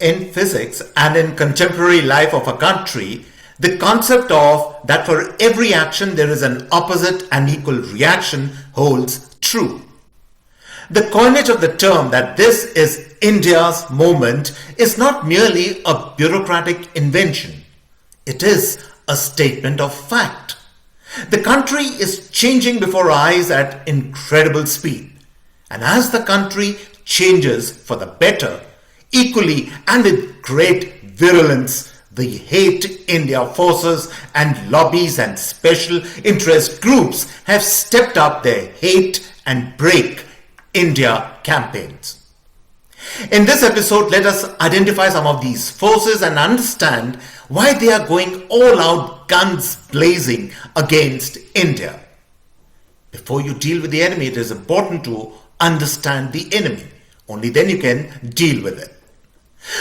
In physics and in contemporary life of a country, the concept of that for every action there is an opposite and equal reaction holds true. The coinage of the term that this is India's moment is not merely a bureaucratic invention. It is a statement of fact. The country is changing before our eyes at incredible speed. And as the country changes for the better, equally and with great virulence, the hate India forces and lobbies and special interest groups have stepped up their hate and break India campaigns. In this episode, let us identify some of these forces and understand why they are going all out guns blazing against India. Before you deal with the enemy, it is important to understand the enemy. Only then you can deal with it.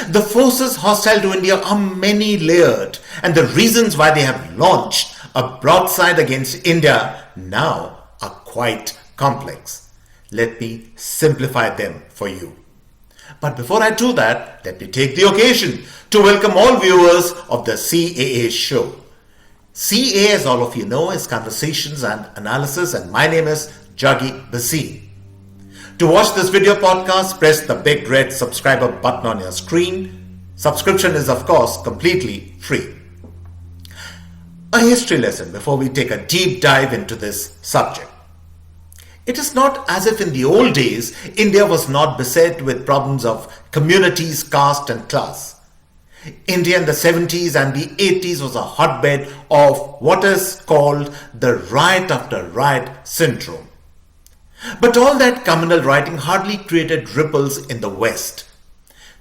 The forces hostile to India are many layered, and the reasons why they have launched a broadside against India now are quite complex. Let me simplify them for you. But before I do that, let me take the occasion to welcome all viewers of the CAA show. CAA, as all of you know, is Conversations and Analysis, and my name is Juggi Bhasin. To watch this video podcast, press the big red subscriber button on your screen. Subscription is, of course, completely free. A history lesson before we take a deep dive into this subject. It is not as if in the old days, India was not beset with problems of communities, caste and class. India in the 70s and the 80s was a hotbed of what is called the riot after riot syndrome. But all that communal rioting hardly created ripples in the West.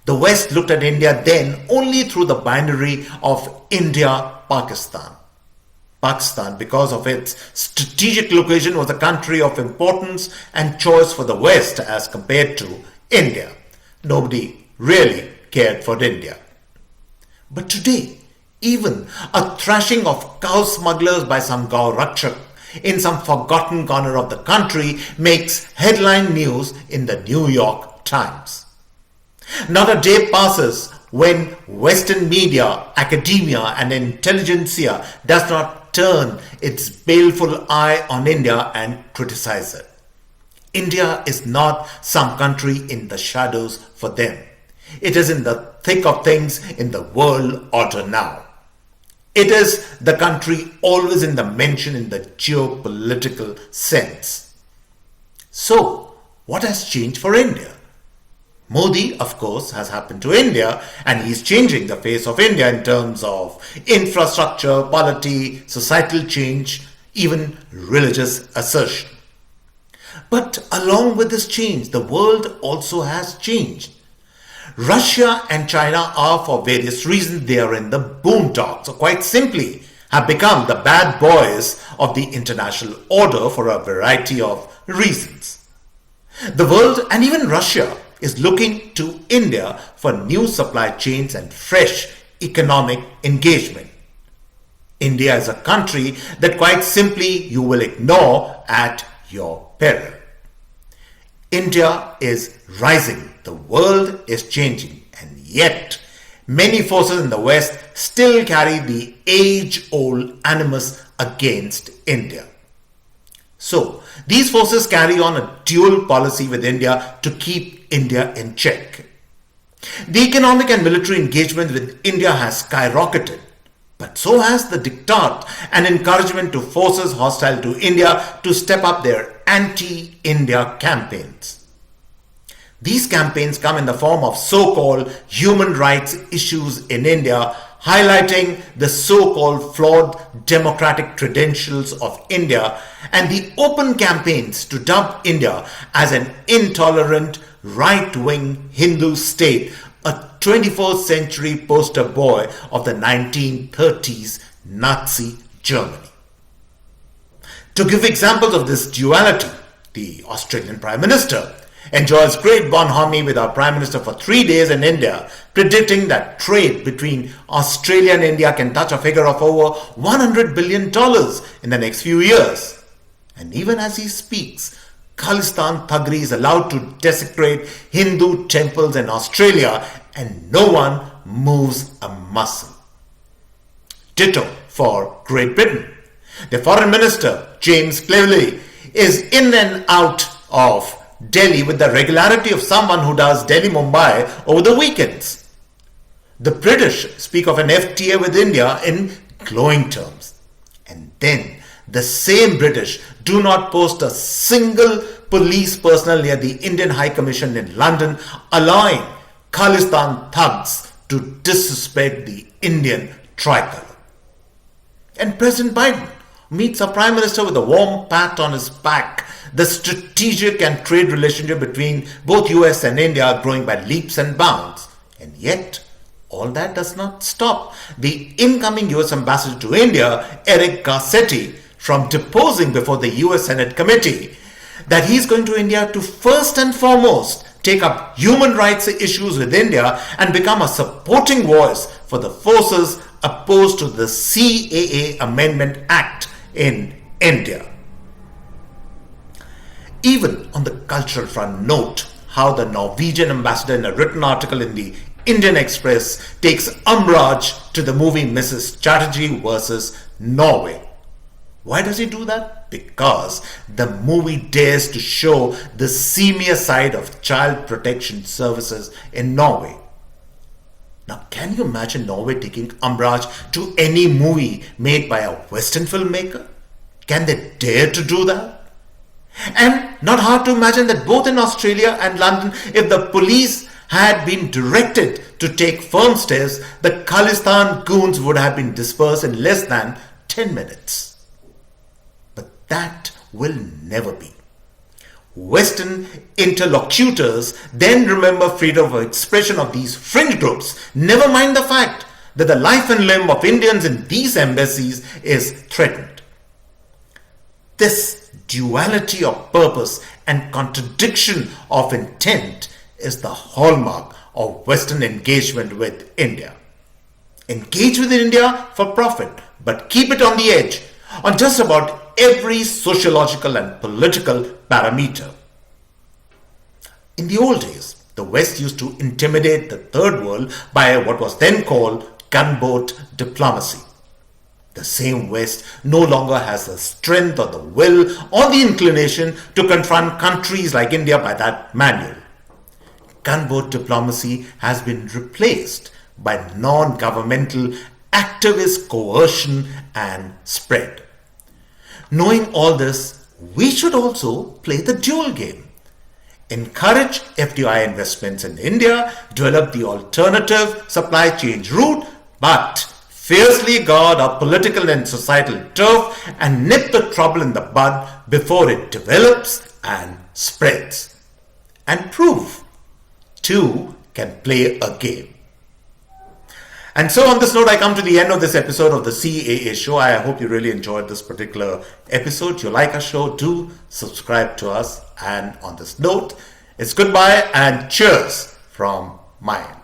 The West looked at India then only through the binary of India-Pakistan. Pakistan, because of its strategic location, was a country of importance and choice for the West as compared to India. Nobody really cared for India. But today, even a thrashing of cow smugglers by some Gau Rakshak in some forgotten corner of the country makes headline news in the New York Times. Not a day passes when Western media, academia and intelligentsia does not turn its baleful eye on India and criticize it. India is not some country in the shadows for them. It is in the thick of things in the world order now. It is the country always in the mention in the geopolitical sense. So, what has changed for India? Modi, of course, has happened to India, and he is changing the face of India in terms of infrastructure, polity, societal change, even religious assertion. But along with this change, the world also has changed. Russia and China are, for various reasons, they are in the boondocks, or quite simply have become the bad boys of the international order for a variety of reasons. The world and even Russia is looking to India for new supply chains and fresh economic engagement. India is a country that quite simply you will ignore at your peril. India is rising. The world is changing, and yet many forces in the West still carry the age-old animus against India. So, these forces carry on a dual policy with India to keep India in check. The economic and military engagement with India has skyrocketed, but so has the diktat and encouragement to forces hostile to India to step up their anti-India campaigns. These campaigns come in the form of so-called human rights issues in India, highlighting the so-called flawed democratic credentials of India and the open campaigns to dump India as an intolerant right-wing Hindu state, a 21st century poster boy of the 1930s Nazi Germany. To give examples of this duality, the Australian Prime Minister enjoys great bonhomie with our Prime Minister for 3 days in India, predicting that trade between Australia and India can touch a figure of over $100 billion in the next few years. And even as he speaks, Khalistan Thuggery is allowed to desecrate Hindu temples in Australia and no one moves a muscle. Ditto for Great Britain. The Foreign Minister, James Cleverly, is in and out of Delhi with the regularity of someone who does Delhi-Mumbai over the weekends. The British speak of an FTA with India in glowing terms. And then the same British do not post a single police personnel near the Indian High Commission in London, allowing Khalistan thugs to disrespect the Indian tricolour. And President Biden meets a Prime Minister with a warm pat on his back. The strategic and trade relationship between both US and India are growing by leaps and bounds. And yet, all that does not stop the incoming US Ambassador to India, Eric Garcetti, from deposing before the US Senate committee that he's going to India to first and foremost take up human rights issues with India and become a supporting voice for the forces opposed to the CAA Amendment Act in India. Even on the cultural front, note how the Norwegian ambassador in a written article in the Indian Express takes umbrage to the movie Mrs. Chatterjee versus Norway. Why does he do that? Because the movie dares to show the seamier side of child protection services in Norway. Now, can you imagine Norway taking umbrage to any movie made by a Western filmmaker? Can they dare to do that? And not hard to imagine that both in Australia and London, if the police had been directed to take firm steps, the Khalistan goons would have been dispersed in less than 10 minutes. But that will never be. Western interlocutors then remember freedom of expression of these fringe groups, never mind the fact that the life and limb of Indians in these embassies is threatened. This duality of purpose and contradiction of intent is the hallmark of Western engagement with India. Engage with India for profit, but keep it on the edge on just about every sociological and political parameter. In the old days, the West used to intimidate the Third World by what was then called gunboat diplomacy. The same West no longer has the strength or the will or the inclination to confront countries like India by that manual. Gunboat diplomacy has been replaced by non-governmental activist coercion and spread. Knowing all this, we should also play the dual game. Encourage FDI investments in India, develop the alternative supply chain route, but fiercely guard our political and societal turf and nip the trouble in the bud before it develops and spreads. And prove two can play a game. And so on this note, I come to the end of this episode of the CAA Show. I hope you really enjoyed this particular episode. If you like our show, do subscribe to us. And on this note, it's goodbye and cheers from my end.